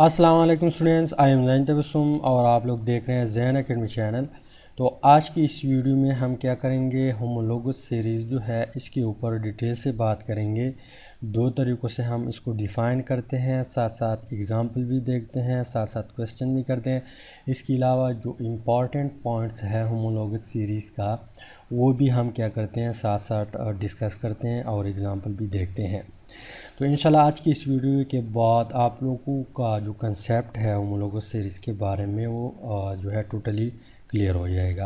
अस्सलाम वालेकुम students, I am Jain Tabassum और आप लोग देख रहे हैं जैन एकेडमी चैनल। तो आज की इस वीडियो में हम क्या करेंगे, होमोलोगस सीरीज़ जो है इसके ऊपर डिटेल से बात करेंगे। दो तरीक़ों से हम इसको डिफ़ाइन करते हैं, साथ साथ एग्ज़ाम्पल भी देखते हैं, साथ साथ क्वेश्चन भी करते हैं। इसके अलावा जो इम्पॉर्टेंट पॉइंट्स है होमोलोगस सीरीज़ का वो भी हम क्या करते हैं, साथ साथ डिस्कस करते हैं और एग्ज़ाम्पल भी देखते हैं। तो इंशाल्लाह आज की इस वीडियो के बाद आप लोगों का जो कंसेप्ट है होमोलोगस सीरीज़ के बारे में वो जो है टोटली क्लियर हो जाएगा।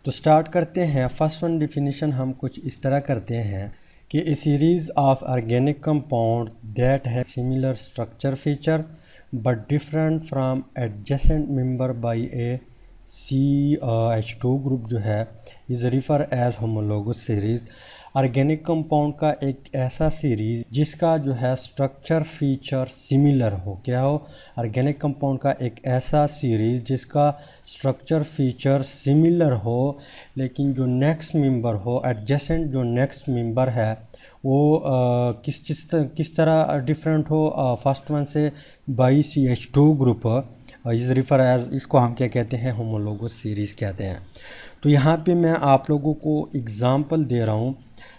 तो स्टार्ट करते हैं। फर्स्ट वन डेफिनेशन हम कुछ इस तरह करते हैं कि a series of organic compound that है similar structure feature but different from adjacent member by a CH2 group जो है is refer as homologous series. Organic compound का एक ऐसा सीरीज़ जिसका जो है स्ट्रक्चर फीचर सिमिलर हो, क्या हो, ऑर्गेनिक कंपाउंड का एक ऐसा सीरीज़ जिसका स्ट्रक्चर फीचर सिमिलर हो लेकिन जो नेक्स्ट मेंबर हो, एडजेसेंट जो नेक्स्ट मेंबर है वो किस तरह डिफरेंट हो फर्स्ट वन से बाई CH2 ग्रुप इस रिफ़र एज, इसको हम क्या कहते हैं, होमोलोगस सीरीज़ कहते हैं। तो यहाँ पे मैं आप लोगों को एग्ज़ाम्पल दे रहा हूँ।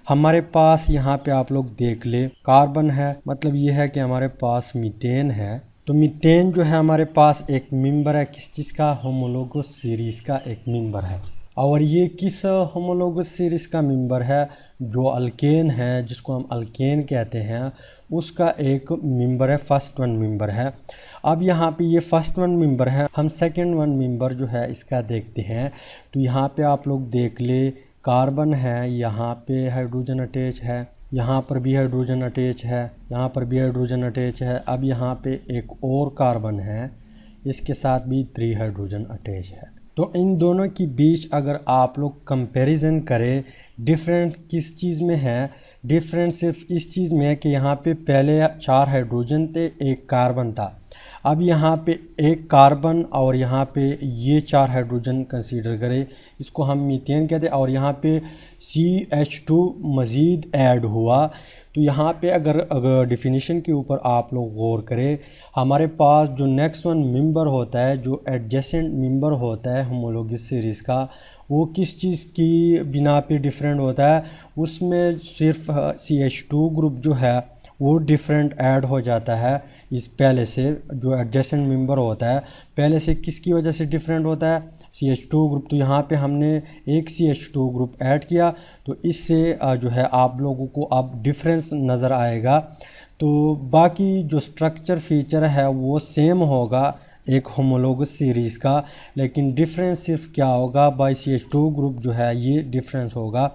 हमारे पास यहाँ पे आप लोग देख ले, कार्बन है, मतलब ये है कि हमारे पास मीथेन है। तो मीथेन जो है हमारे पास एक मेंबर है, किस चीज़ का, होमोलोगस सीरीज़ का एक मेंबर है। और ये किस होमोलोगस सीरीज़ का मेंबर है, जो अल्केन है, जिसको हम अल्केन कहते हैं, उसका एक मेंबर है, फर्स्ट वन मेंबर है। अब यहाँ पे ये फर्स्ट वन मेंबर है, हम सेकंड वन मेंबर जो है इसका देखते हैं। तो यहाँ पे आप लोग देख ले, कार्बन है, यहाँ पे हाइड्रोजन अटैच है, यहाँ पर भी हाइड्रोजन अटैच है, यहाँ पर भी हाइड्रोजन अटैच है। अब यहाँ पे एक और कार्बन है, इसके साथ भी 3 हाइड्रोजन अटैच है। तो इन दोनों के बीच अगर आप लोग कंपैरिजन करें, डिफरेंट किस चीज़ में है, डिफरेंट सिर्फ इस चीज़ में है कि यहाँ पे पहले 4 हाइड्रोजन थे, एक कार्बन था। अब यहाँ पे एक कार्बन और यहाँ पे ये 4 हाइड्रोजन कंसीडर करें, इसको हम मीथेन कहते हैं, और यहाँ पे CH2 मज़ीद ऐड हुआ। तो यहाँ पे अगर डिफिनीशन के ऊपर आप लोग गौर करें, हमारे पास जो नेक्स्ट वन मेंबर होता है, जो एडजेसेंट मेंबर होता है होमोलोगस सीरीज़ का, वो किस चीज़ की बिना पे डिफरेंट होता है, उसमें सिर्फ CH2 ग्रुप जो है वो डिफरेंट ऐड हो जाता है। इस पहले से जो एडजेसेंट मेंबर होता है पहले से किसकी वजह से डिफरेंट होता है, CH2 ग्रुप। तो यहाँ पे हमने एक CH2 ग्रुप ऐड किया, तो इससे जो है आप लोगों को अब डिफरेंस नज़र आएगा। तो बाकी जो स्ट्रक्चर फीचर है वो सेम होगा एक होमोलोगस सीरीज़ का, लेकिन डिफरेंस सिर्फ क्या होगा, बाई CH2 ग्रुप जो है ये डिफरेंस होगा।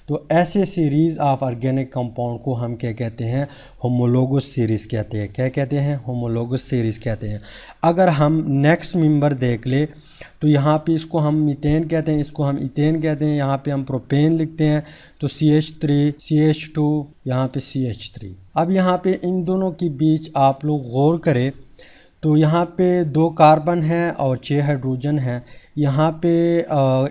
तो ऐसे सीरीज़ ऑफ ऑर्गेनिक कंपाउंड को हम क्या कहते हैं, होमोलोगस सीरीज़ कहते हैं। क्या कहते हैं, होमोलोगस सीरीज़ कहते हैं। अगर हम नेक्स्ट मेंबर देख ले, तो यहाँ पे इसको हम मीथेन कहते हैं, इसको हम इथेन कहते हैं, यहाँ पे हम प्रोपेन लिखते हैं। तो CH3 CH2 यहाँ पे CH3। अब यहाँ पे इन दोनों के बीच आप लोग गौर करें, तो यहाँ पे 2 कार्बन हैं और 6 हाइड्रोजन हैं। यहाँ पे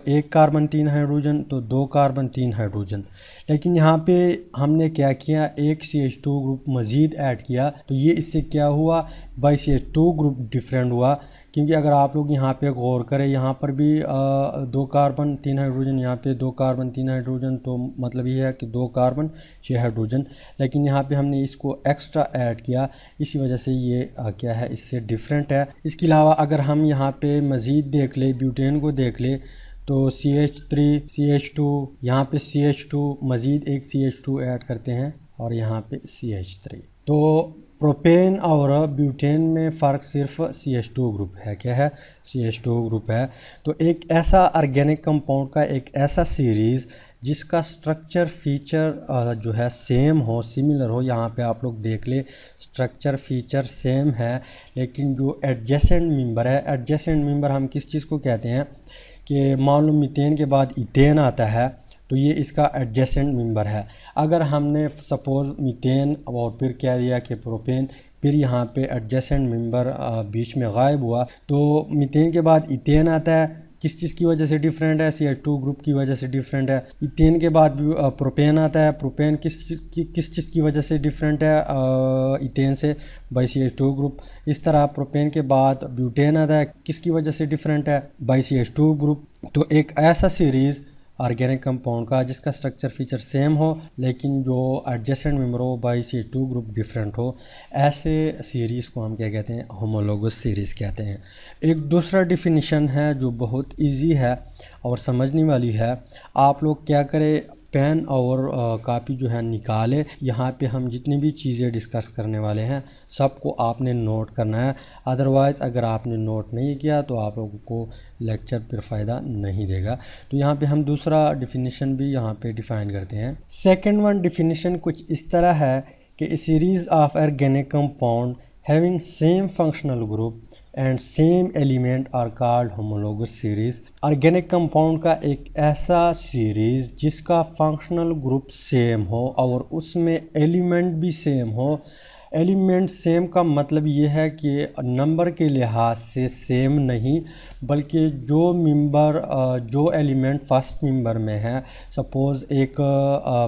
एक कार्बन 3 हाइड्रोजन, तो 2 कार्बन 3 हाइड्रोजन। लेकिन यहाँ पे हमने क्या किया, एक CH2 ग्रुप मज़ीद ऐड किया, तो ये इससे क्या हुआ, बाई CH2 ग्रुप डिफरेंट हुआ। क्योंकि अगर आप लोग यहाँ पे गौर करें, यहाँ पर भी 2 कार्बन 3 हाइड्रोजन, यहाँ पे 2 कार्बन 3 हाइड्रोजन, तो मतलब ये है कि 2 कार्बन 6 हाइड्रोजन। लेकिन यहाँ पे हमने इसको एक्स्ट्रा ऐड किया, इसी वजह से ये क्या है, इससे डिफरेंट है। इसके अलावा अगर हम यहाँ पे मज़ीद देख ले, ब्यूटेन को देख ले, तो CH3 CH2, यहाँ पे CH2 मज़ीद एक CH2 ऐड करते हैं और यहाँ पे CH3। तो प्रोपेन और ब्यूटेन में फ़र्क सिर्फ CH2 ग्रुप है। क्या है, CH2 ग्रुप है। तो एक ऐसा ऑर्गेनिक कंपाउंड का एक ऐसा सीरीज़ जिसका स्ट्रक्चर फीचर जो है सेम हो, सिमिलर हो। यहाँ पे आप लोग देख ले, स्ट्रक्चर फीचर सेम है, लेकिन जो एडजेसेंट मेंबर है, एडजेसेंट मेंबर हम किस चीज़ को कहते हैं कि मान लो मीथेन के बाद इथेन आता है, तो ये इसका एडजेसेंट मेंबर है। अगर हमने सपोज़ मीथेन और फिर क्या दिया कि प्रोपेन, फिर यहाँ पे एडजेसेंट मेंबर बीच में गायब हुआ, तो मीथेन के बाद इथेन आता है, किस चीज़ की वजह से डिफरेंट है, CH2 ग्रुप की वजह से डिफरेंट है। इथेन के बाद प्रोपेन आता है, प्रोपेन किस चीज़ की वजह से डिफरेंट है इथेन से, बाई CH2 ग्रुप। इस तरह प्रोपेन के बाद ब्यूटेन आता है, किसकी वजह से डिफरेंट है, बाई CH2 ग्रुप। तो एक ऐसा सीरीज़ ऑर्गेनिक कंपाउंड का जिसका स्ट्रक्चर फीचर सेम हो लेकिन जो एडजेसेंट मेंबर हो बाई CH2 ग्रुप डिफरेंट हो, ऐसे सीरीज़ को हम क्या कहते हैं, होमोलोगस सीरीज़ कहते हैं। एक दूसरा डिफिनीशन है जो बहुत इजी है और समझने वाली है। आप लोग क्या करें, पेन और कापी जो है निकाले, यहाँ पे हम जितनी भी चीज़ें डिस्कस करने वाले हैं सबको आपने नोट करना है। अदरवाइज़ अगर आपने नोट नहीं किया तो आप लोगों को लेक्चर पर फ़ायदा नहीं देगा। तो यहाँ पे हम दूसरा डिफिनीशन भी यहाँ पे डिफ़ाइन करते हैं। सेकंड वन डिफिनीशन कुछ इस तरह है कि series of organic compound having same functional group and same element are called homologous series. Organic compound का एक ऐसा सीरीज़ जिसका फंक्शनल ग्रुप सेम हो और उसमें एलिमेंट भी सेम हो। एलिमेंट सेम का मतलब ये है कि नंबर के लिहाज से सेम नहीं, बल्कि जो एलिमेंट फर्स्ट मेंबर में है, सपोज़ एक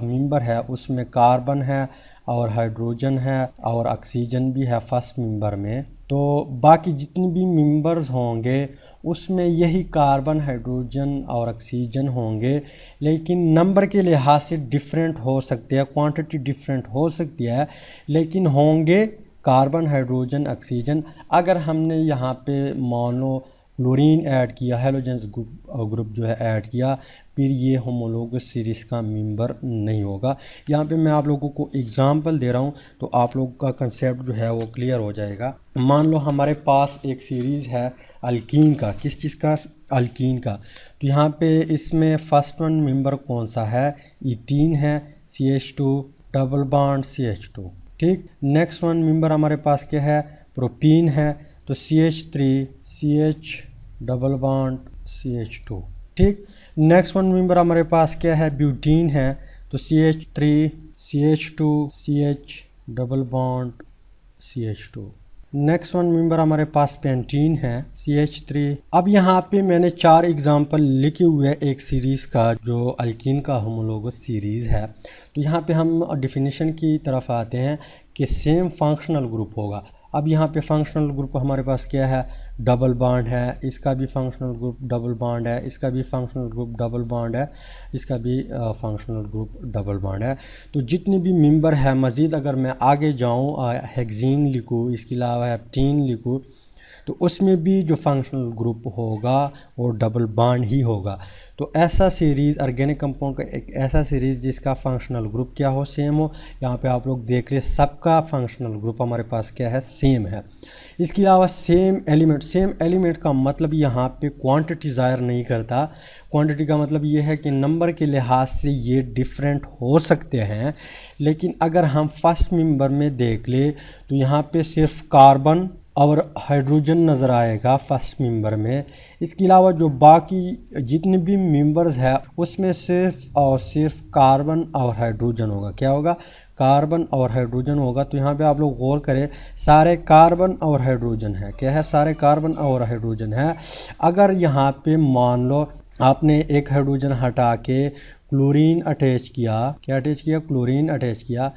मेंबर है उसमें कार्बन है और हाइड्रोजन है और ऑक्सीजन भी है फर्स्ट मेंबर में, तो बाकी जितने भी मेंबर्स होंगे उसमें यही कार्बन, हाइड्रोजन और ऑक्सीजन होंगे, लेकिन नंबर के लिहाज से डिफरेंट हो सकते हैं, क्वांटिटी डिफरेंट हो सकती है, लेकिन होंगे कार्बन, हाइड्रोजन, ऑक्सीजन। अगर हमने यहाँ पे मान लो क्लोरीन ऐड किया, हैलोजेंस ग्रुप जो है ऐड किया, फिर ये होमोलोगस सीरीज़ का मेंबर नहीं होगा। यहाँ पे मैं आप लोगों को एग्जांपल दे रहा हूँ तो आप लोगों का कंसेप्ट जो है वो क्लियर हो जाएगा। मान लो हमारे पास एक सीरीज़ है अल्कीन का, किस चीज़ का, अल्कीन का। तो यहाँ पे इसमें फर्स्ट वन मेंबर कौन सा है, इथीन है, CH2 डबल बॉन्ड CH2, ठीक। नेक्स्ट वन मेंबर हमारे पास क्या है, प्रोपीन है, तो CH3 CH double bond CH2, ठीक। नेक्स्ट वन मेंबर हमारे पास क्या है, ब्यूटीन है, तो CH3 CH2 CH double bond CH2। Next one member हमारे पास पेंटीन है, CH3। अब यहाँ पे मैंने 4 एग्जांपल लिखे हुए हैं एक सीरीज़ का जो अल्कीन का होमोलोगस सीरीज़ है। तो यहाँ पे हम डिफिनीशन की तरफ आते हैं कि सेम फंक्शनल ग्रुप होगा। अब यहाँ पे फंक्शनल ग्रुप हमारे पास क्या है, डबल बॉन्ड है, इसका भी फंक्शनल ग्रुप डबल बॉन्ड है, इसका भी फंक्शनल ग्रुप डबल बॉन्ड है, इसका भी फंक्शनल ग्रुप डबल बॉन्ड है। तो जितने भी मेंबर है, मज़ीद अगर मैं आगे जाऊँ हेक्सीन लिखूँ, इसके अलावा हेप्टीन लिखूँ, तो उसमें भी जो फंक्शनल ग्रुप होगा वो डबल बॉन्ड ही होगा। तो ऐसा सीरीज़ ऑर्गेनिक कंपाउंड का एक ऐसा सीरीज़ जिसका फंक्शनल ग्रुप क्या हो, सेम हो। यहाँ पे आप लोग देख रहे सबका फंक्शनल ग्रुप हमारे पास क्या है, सेम है। इसके अलावा सेम एलिमेंट का मतलब यहाँ पे क्वांटिटी ज़ाहिर नहीं करता। क्वांटिटी का मतलब ये है कि नंबर के लिहाज से ये डिफरेंट हो सकते हैं, लेकिन अगर हम फर्स्ट मेंबर में देख ले तो यहाँ पे सिर्फ कार्बन और हाइड्रोजन नज़र आएगा फर्स्ट मेंबर में। इसके अलावा जो बाकी जितने भी मेंबर्स हैं उसमें सिर्फ और सिर्फ कार्बन और हाइड्रोजन होगा। क्या होगा, कार्बन और हाइड्रोजन होगा। तो यहाँ पे आप लोग गौर करें, सारे कार्बन और हाइड्रोजन है। क्या है, सारे कार्बन और हाइड्रोजन है। अगर यहाँ पे मान लो आपने एक हाइड्रोजन हटा के क्लोरीन अटैच किया, क्या अटैच किया, क्लोरीन अटैच किया,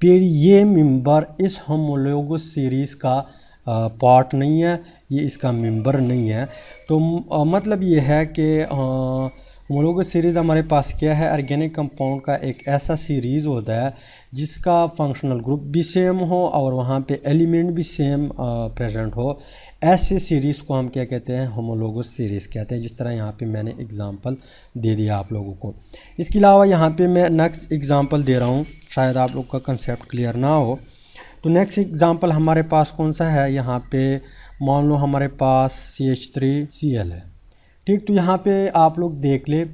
फिर ये मेंबर इस होमोलोगस सीरीज़ का पार्ट नहीं है, ये इसका मेंबर नहीं है। तो मतलब ये है कि होमोलोगस सीरीज़ हमारे पास क्या है, ऑर्गेनिक कंपाउंड का एक ऐसा सीरीज़ होता है जिसका फंक्शनल ग्रुप भी सेम हो और वहाँ पे एलिमेंट भी सेम प्रेजेंट हो। ऐसे सीरीज़ को हम क्या कहते हैं, होमोलोगस सीरीज़ कहते हैं, जिस तरह यहाँ पे मैंने एग्जांपल दे दिया आप लोगों को। इसके अलावा यहाँ पे मैं नेक्स्ट एग्जांपल दे रहा हूँ, शायद आप लोग का कंसेप्ट क्लियर ना हो। तो नेक्स्ट एग्जांपल हमारे पास कौन सा है, यहाँ पे मान लो हमारे पास CH3Cl है, ठीक। तो यहाँ पे आप लोग देख ले,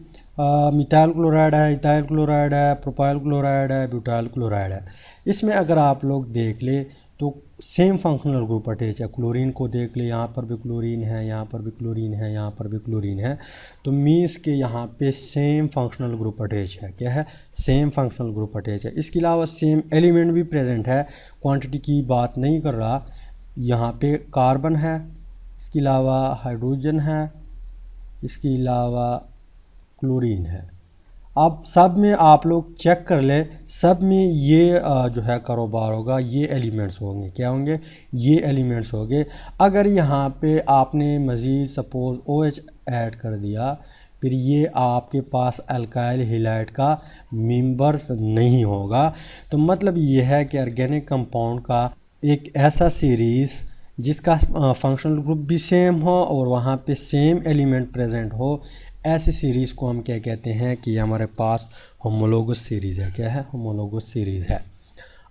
मिथाइल क्लोराइड है, इथाइल क्लोराइड है, प्रोपाइल क्लोराइड है, ब्यूटाइल क्लोराइड है। इसमें अगर आप लोग देख ले तो सेम फंक्शनल ग्रुप अटैच है। क्लोरीन को देख ले, यहाँ पर भी क्लोरीन है, यहाँ पर भी क्लोरीन है, यहाँ पर भी क्लोरीन है। तो मीन्स के यहाँ पे सेम फंक्शनल ग्रुप अटैच है। क्या है, सेम फंक्शनल ग्रुप अटैच है। इसके अलावा सेम एलिमेंट भी प्रेजेंट है, क्वांटिटी की बात नहीं कर रहा। यहाँ पे कार्बन है, इसके अलावा हाइड्रोजन है, इसके अलावा क्लोरीन है। अब सब में आप लोग चेक कर ले, सब में ये जो है कारोबार होगा, ये एलिमेंट्स होंगे। क्या होंगे? ये एलिमेंट्स होंगे। अगर यहाँ पे आपने मज़ीद सपोज OH ऐड कर दिया, फिर ये आपके पास अल्काइल हैलाइड का मेंबर्स नहीं होगा। तो मतलब ये है कि ऑर्गेनिक कंपाउंड का एक ऐसा सीरीज़ जिसका फंक्शनल ग्रुप भी सेम हो और वहाँ पे सेम एलिमेंट प्रेजेंट हो, ऐसी सीरीज़ को हम क्या कहते हैं कि हमारे पास होमोलोगस सीरीज़ है। क्या है? होमोलोगस सीरीज़ है।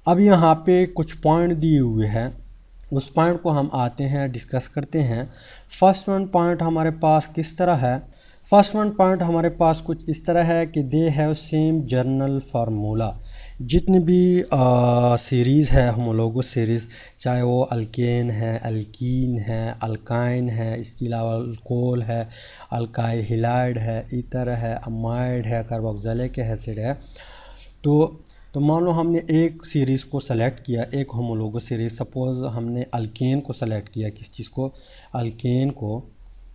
अब यहाँ पे कुछ पॉइंट दिए हुए हैं, उस पॉइंट को हम आते हैं डिस्कस करते हैं। फर्स्ट वन पॉइंट हमारे पास किस तरह है? फर्स्ट वन पॉइंट हमारे पास कुछ इस तरह है कि they have same journal formula. जितनी भी सीरीज़ है होमोलोगस सीरीज़, चाहे वो अल्केन है, अल्कीन है, अल्काइन है, इसके अलावा अल्कोहल है, अल्काइल हैलाइड है, ईथर है, अमाइड है, कार्बोक्सिलिक एसिड है। तो मान लो हमने एक सीरीज़ को सेलेक्ट किया, एक होमोलोगस सीरीज़, सपोज़ हमने अल्केन को सेलेक्ट किया। किस चीज़ को? अल्केन को।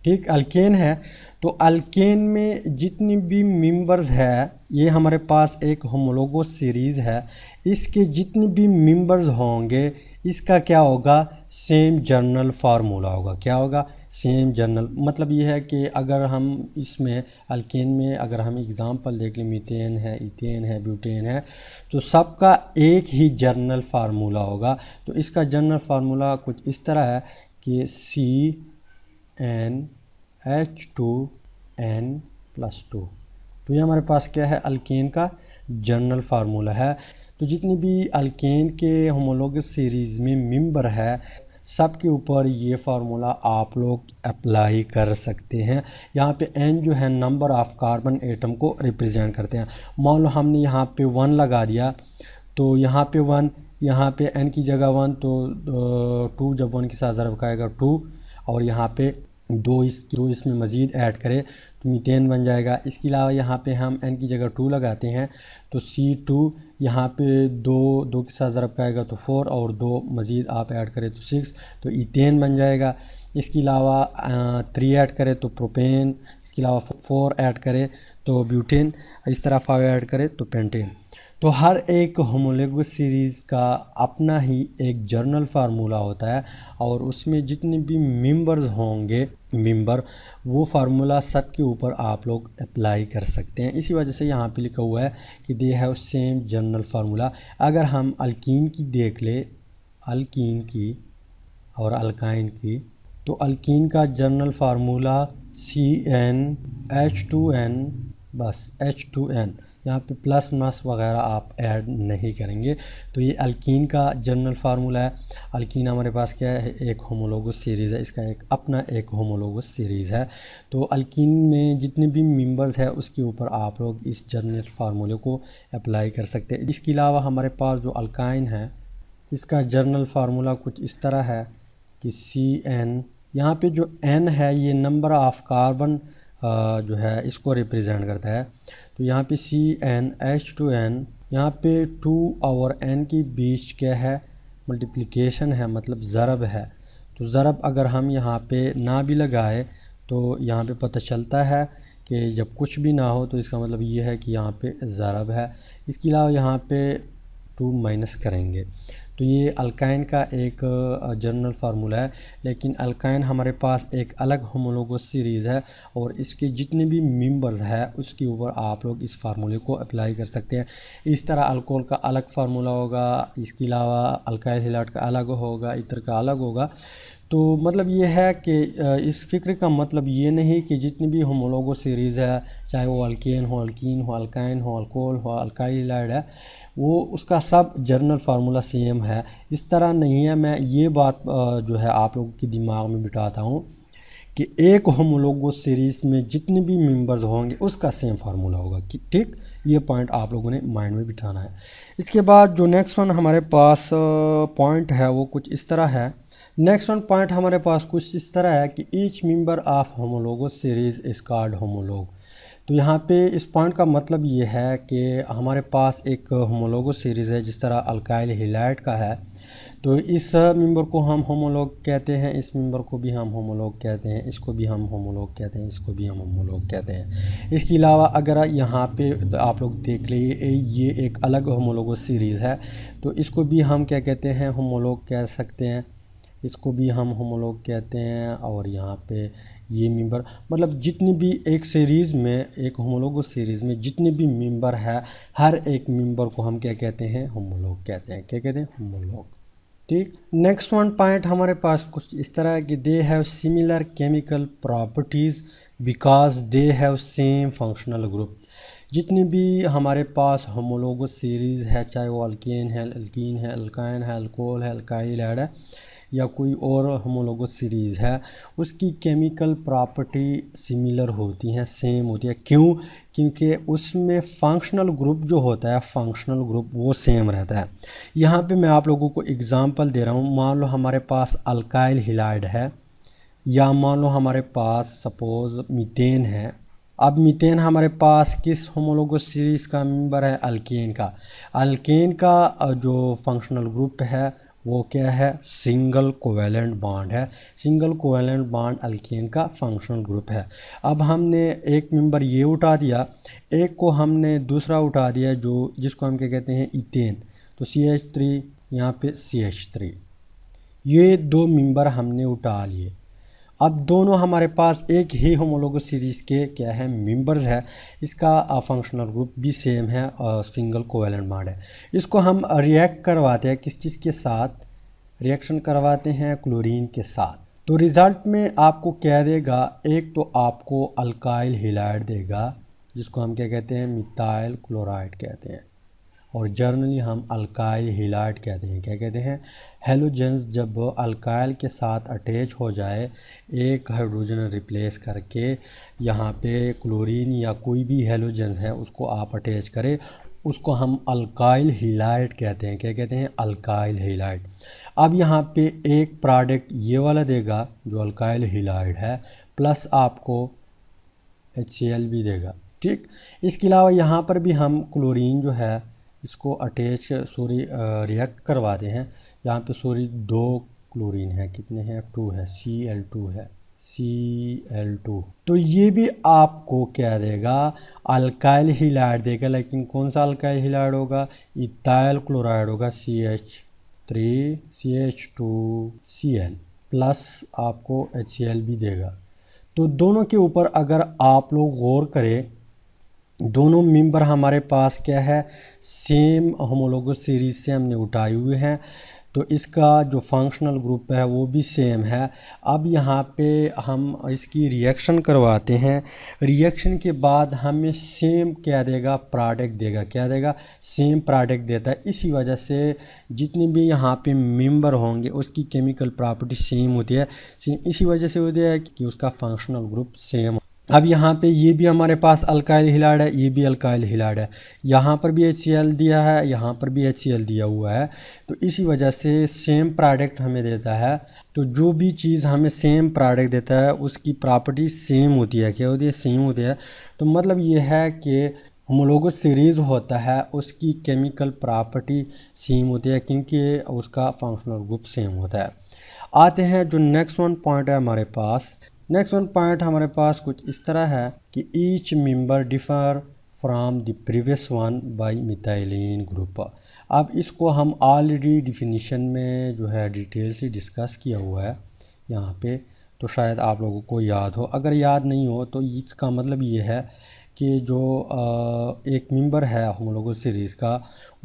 ठीक, अल्केन है। तो अल्केन में जितनी भी मेंबर्स है, ये हमारे पास एक होमोलोगस सीरीज़ है, इसके जितने भी मेंबर्स होंगे इसका क्या होगा? सेम जर्नल फार्मूला होगा। क्या होगा? Same journal. मतलब ये है कि अगर हम इसमें अल्केन में अगर हम एग्ज़ाम्पल देख लें, मीथेन है, इथेन है, ब्यूटेन है, तो सबका एक ही जर्नल फार्मूला होगा। तो इसका जर्नल फार्मूला कुछ इस तरह है कि CnH2n+2। तो ये हमारे पास क्या है? अल्केन का जर्नल फार्मूला है। तो जितनी भी अल्केन के होमोलोगस सीरीज़ में मेंबर है, सब के ऊपर ये फार्मूला आप लोग अप्लाई कर सकते हैं। यहाँ पे n जो है नंबर ऑफ़ कार्बन एटम को रिप्रेजेंट करते हैं। मान लो हमने यहाँ पे 1 लगा दिया, तो यहाँ पे 1, यहाँ पे n की जगह 1, तो 2 जब 1 के साथ ज़रब खाएगा 2, और यहाँ पे 2 इसमें मज़ीद ऐड करें तो मीथेन बन जाएगा। इसके अलावा यहाँ पे हम n की जगह 2 लगाते हैं, तो C2, यहाँ पे 2 के साथ ज़रब खाएगा तो 4, और 2 मज़ीद आप ऐड करें तो 6, तो ईथेन बन जाएगा। इसके अलावा 3 ऐड करें तो प्रोपेन, इसके अलावा 4 ऐड करें तो ब्यूटेन, इस तरह 5 ऐड करें तो पेंटेन। तो हर एक होमोलोगस सीरीज़ का अपना ही एक जर्नल फार्मूला होता है, और उसमें जितने भी मेंबर्स होंगे वो फार्मूला सब के ऊपर आप लोग अप्लाई कर सकते हैं। इसी वजह से यहाँ पे लिखा हुआ है कि they have same journal formula. अगर हम अल्कीन की देख ले, अल्कीन की और अल्काइन की, तो अल्कीन का जर्नल फार्मूला CnH2n, बस H2n, यहाँ पे प्लस माइनस वगैरह आप ऐड नहीं करेंगे। तो ये अल्कीन का जर्नल फार्मूला है। अल्कीन हमारे पास क्या है? एक होमोलोगस सीरीज़ है, इसका एक अपना एक होमोलोगस सीरीज़ है। तो अल्कीन में जितने भी मेंबर्स है उसके ऊपर आप लोग इस जर्नल फार्मूले को अप्लाई कर सकते हैं। इसके अलावा हमारे पास जो अल्काइन है, इसका जर्नल फार्मूला कुछ इस तरह है कि Cn, यहाँ पे जो n है ये नंबर ऑफ़ कार्बन जो है इसको रिप्रेजेंट करता है। तो यहाँ पे CnH2n, यहाँ पे 2 और n के बीच क्या है? मल्टीप्लिकेशन है, मतलब ज़रब है। तो ज़रब अगर हम यहाँ पे ना भी लगाए तो यहाँ पे पता चलता है कि जब कुछ भी ना हो तो इसका मतलब ये है कि यहाँ पे ज़रब है। इसके अलावा यहाँ पे 2 माइनस करेंगे। तो ये अल्काइन का एक जर्नल फार्मूला है, लेकिन अल्काइन हमारे पास एक अलग होमोलोगस सीरीज़ है, और इसके जितने भी मेंबर्स है उसके ऊपर आप लोग इस फार्मूले को अप्लाई कर सकते हैं। इस तरह अल्कोहल का अलग फार्मूला होगा, इसके अलावा अल्काइल हैलाइड का अलग होगा, ईथर का अलग होगा। तो मतलब ये है कि इस फ़िक्र का मतलब ये नहीं कि जितनी भी होमोलोगस सीरीज़ है, चाहे वो अल्केन हो, अल्कीन हो, अल्काइन हो, अल्कोहल हो, अल्काइल हैलाइड है, वो उसका सब जर्नल फार्मूला सेम है। इस तरह नहीं है। मैं ये बात जो है आप लोगों के दिमाग में बिठाता हूँ कि एक होमोलोगस सीरीज़ में जितने भी मेंबर्स होंगे उसका सेम फार्मूला होगा। ठीक, ये पॉइंट आप लोगों ने माइंड में बिठाना है। इसके बाद जो नेक्स्ट वन हमारे पास पॉइंट है वो कुछ इस तरह है। नेक्स्ट वन पॉइंट हमारे पास कुछ इस तरह है कि each member of homologous series is called homologue. तो यहाँ पे इस पॉइंट का मतलब ये है कि हमारे पास एक होमोलोगस सीरीज़ है, जिस तरह अल्काइल हैलाइड का है, तो इस मेंबर को हम होमोलॉग कहते हैं, इस मेंबर को भी हम होमोलॉग कहते हैं, इसको भी हम होमोलॉग कहते हैं, इसको भी हम होमोलॉग कहते हैं। इसके अलावा अगर यहाँ पे आप लोग देख लिए ये एक अलग होमोलॉगस सीरीज़ है, तो इसको भी हम क्या कहते हैं, होमोलॉग कह सकते हैं, इसको भी हम होमोलॉग कहते हैं। और यहाँ पे ये मेंबर मतलब जितनी भी एक सीरीज़ में, एक होमोलॉगस सीरीज़ में जितने भी मेंबर है, हर एक मेंबर को हम क्या कहते हैं, होमोलॉग कहते हैं। क्या कहते हैं, होमोलॉग। ठीक। नेक्स्ट वन पॉइंट हमारे पास कुछ इस तरह है कि they have similar chemical properties because they have same functional group. जितनी भी हमारे पास होमोलॉगस सीरीज़ है, चाहे वो अल्केन है, अल्कीन है, अल्काइन है, अल्कोहल है, अल्काइल है, या कोई और होमोलॉगस सीरीज़ है, उसकी केमिकल प्रॉपर्टी सिमिलर होती हैं, सेम होती है। क्यों? क्योंकि उसमें फंक्शनल ग्रुप जो होता है, फंक्शनल ग्रुप वो सेम रहता है। यहाँ पे मैं आप लोगों को एग्ज़ाम्पल दे रहा हूँ। मान लो हमारे पास अल्काइल हिलाइड है, या मान लो हमारे पास सपोज़ मीथेन है। अब मीथेन हमारे पास किस होमोलॉगस सीरीज़ का मेंबर है, अल्केन का। अल्केन का जो फंक्शनल ग्रुप है वो क्या है, सिंगल कोवेलेंट बॉन्ड है। सिंगल कोवेलेंट बॉन्ड अल्केन का फंक्शनल ग्रुप है। अब हमने एक मेंबर ये उठा दिया, एक को हमने दूसरा उठा दिया जो जिसको हम क्या कहते हैं, इथेन। तो CH3, यहाँ पे CH3, ये दो मेंबर हमने उठा लिए। अब दोनों हमारे पास एक ही होमोलॉगस सीरीज़ के क्या है, मेंबर्स है। इसका फंक्शनल ग्रुप भी सेम है और सिंगल कोवेलेंट बॉन्ड है। इसको हम रिएक्ट करवाते हैं किस चीज़ के साथ, रिएक्शन करवाते हैं क्लोरीन के साथ। तो रिज़ल्ट में आपको क्या देगा, एक तो आपको अल्काइल हिलाइड देगा जिसको हम क्या कहते हैं, मिथाइल क्लोराइड कहते हैं, और जर्नली हम अल्काइल हिलाइड कहते हैं। क्या कहते हैं, हेलोजेंस जब अल्काइल के साथ अटैच हो जाए, एक हाइड्रोजन रिप्लेस करके यहाँ पे क्लोरीन या कोई भी हेलोजेंस है उसको आप अटैच करें, उसको हम अल्काइल हिलाइड कहते हैं। क्या कहते हैं, अल्काइल हिलाइड। अब यहाँ पे एक प्रोडक्ट ये वाला देगा जो अल्काइल हिलाइड है, प्लस आपको HCl भी देगा। ठीक। इसके अलावा यहाँ पर भी हम क्लोरीन जो है इसको अटैच रिएक्ट करवाते हैं। यहाँ पे दो क्लोरीन है, कितने हैं, 2 है, Cl2 है, Cl2। तो ये भी आपको क्या देगा, अल्काइल हिलाइड देगा, लेकिन कौन सा अल्काइल हिलाइड होगा, इथाइल क्लोराइड होगा, CH3 CH2Cl, प्लस आपको HCl भी देगा। तो दोनों के ऊपर अगर आप लोग गौर करें, दोनों मेंबर हमारे पास क्या है, सेम होमोलॉगस सीरीज़ से हमने उठाए हुए हैं, तो इसका जो फंक्शनल ग्रुप है वो भी सेम है। अब यहाँ पे हम इसकी रिएक्शन करवाते हैं, रिएक्शन के बाद हमें सेम क्या देगा, प्रोडक्ट देगा। क्या देगा, सेम प्रोडक्ट देता है। इसी वजह से जितने भी यहाँ पे मेंबर होंगे उसकी केमिकल प्रॉपर्टी सेम होती है। इसी वजह से होती है कि उसका फंक्शनल ग्रुप सेम। अब यहाँ पे ये भी हमारे पास अल्काइल हिलाइड है, ये भी अल्काइल हिलाइड है, यहाँ पर भी HCl दिया है, यहाँ पर भी HCl दिया हुआ है। तो इसी वजह से सेम प्रोडक्ट हमें देता है। तो जो भी चीज़ हमें सेम प्रोडक्ट देता है उसकी प्रॉपर्टी सेम होती है। क्या होती है, सेम होती है। तो मतलब ये है कि होमोलॉगस सीरीज़ होता है उसकी केमिकल प्रॉपर्टी सेम होती है क्योंकि उसका फंक्शनल ग्रुप सेम होता है। आते हैं जो नेक्स्ट वन पॉइंट है हमारे पास। नेक्स्ट वन पॉइंट हमारे पास कुछ इस तरह है कि each member differ from the previous one by methylene group. अब इसको हम ऑलरेडी डिफिनीशन में जो है डिटेल से डिस्कस किया हुआ है यहाँ पे, तो शायद आप लोगों को याद हो। अगर याद नहीं हो तो इसका मतलब ये है कि जो एक मेंबर है होमोलॉगस सीरीज़ का,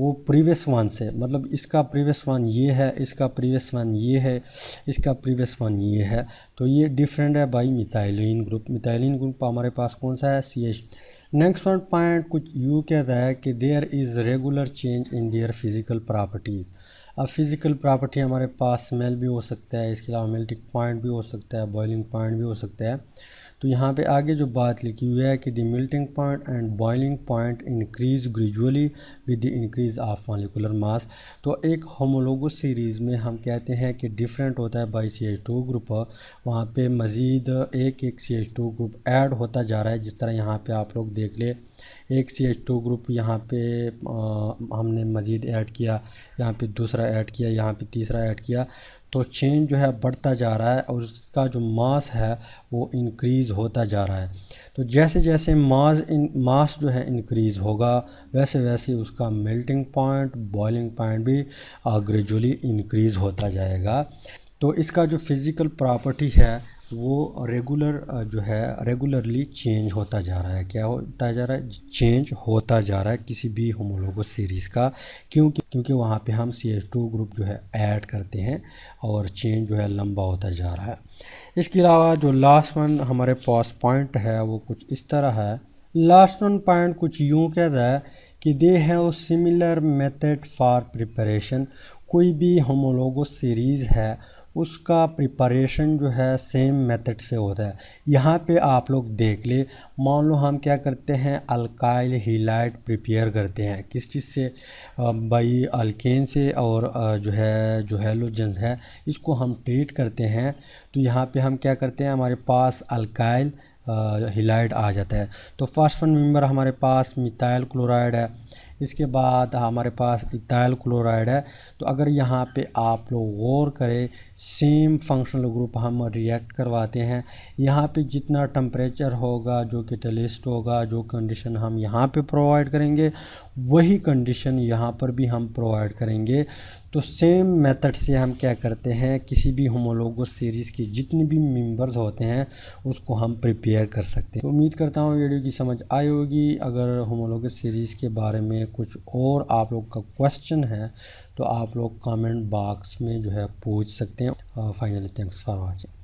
वो प्रीवियस वन से, मतलब इसका प्रीवियस वन ये है, इसका प्रीवियस वन ये है, इसका प्रीवियस वन ये है, तो ये डिफरेंट है by methylene group. Methylene group हमारे पास कौन सा है, CH। नेक्स्ट वन पॉइंट कुछ यूँ कहता है कि there is regular change in their physical properties. अब फिज़िकल प्रॉपर्टी हमारे पास स्मेल भी हो सकता है, इसके अलावा मेल्टिंग पॉइंट भी हो सकता है, बॉइलिंग पॉइंट भी हो सकता है। तो यहाँ पे आगे जो बात लिखी हुई है कि the melting point and boiling point increase gradually with the increase of molecular mass. तो एक होमोलॉगस सीरीज़ में हम कहते हैं कि डिफरेंट होता है बाई CH2 ग्रुप, वहाँ पे मज़ीद एक CH2 ग्रुप ऐड होता जा रहा है। जिस तरह यहाँ पे आप लोग देख ले, एक CH2 ग्रुप यहाँ पे हमने मज़ीद ऐड किया, यहाँ पे दूसरा ऐड किया, यहाँ पे तीसरा ऐड किया, तो चेन जो है बढ़ता जा रहा है और उसका जो मास है वो इंक्रीज़ होता जा रहा है। तो जैसे जैसे मास जो है इंक्रीज़ होगा वैसे वैसे उसका मेल्टिंग पॉइंट, बॉइलिंग पॉइंट भी ग्रेजुअली इंक्रीज़ होता जाएगा। तो इसका जो फिज़िकल प्रॉपर्टी है वो जो है रेगुलरली चेंज होता जा रहा है। क्या होता जा रहा है? चेंज होता जा रहा है किसी भी होमोलोगस सीरीज़ का, क्योंकि वहाँ पे हम CH2 ग्रुप जो है ऐड करते हैं और चेंज जो है लंबा होता जा रहा है। इसके अलावा जो लास्ट वन हमारे पास पॉइंट है वो कुछ इस तरह है। लास्ट वन पॉइंट कुछ यूँ कहता है कि they have similar method for preparation. कोई भी होमोलोगस सीरीज़ है उसका प्रिपरेशन जो है सेम मेथड से होता है। यहाँ पे आप लोग देख ले, मान लो हम क्या करते हैं, अल्काइल हैलाइड प्रिपेयर करते हैं किस चीज़ से, बाई अल्केन से, और जो हैलोजन है इसको हम ट्रीट करते हैं। तो यहाँ पे हम क्या करते हैं, हमारे पास अल्काइल हैलाइड आ जाता है। तो फर्स्ट वन मेंबर हमारे पास मिथाइल क्लोराइड है, इसके बाद हमारे पास इथाइल क्लोराइड है। तो अगर यहाँ पे आप लोग गौर करें, सेम फंक्शनल ग्रुप हम रिएक्ट करवाते हैं। यहाँ पे जितना टेम्परेचर होगा, जो कैटलिस्ट होगा, जो कंडीशन हम यहाँ पे प्रोवाइड करेंगे वही कंडीशन यहाँ पर भी हम प्रोवाइड करेंगे। तो सेम मेथड से हम क्या करते हैं, किसी भी होमोलोगस सीरीज़ की जितने भी मेंबर्स होते हैं उसको हम प्रिपेयर कर सकते हैं। तो उम्मीद करता हूँ वीडियो की समझ आई होगी। अगर होमोलोगस सीरीज़ के बारे में कुछ और आप लोग का क्वेश्चन है तो आप लोग कमेंट बॉक्स में जो है पूछ सकते हैं। Finally thanks for watching.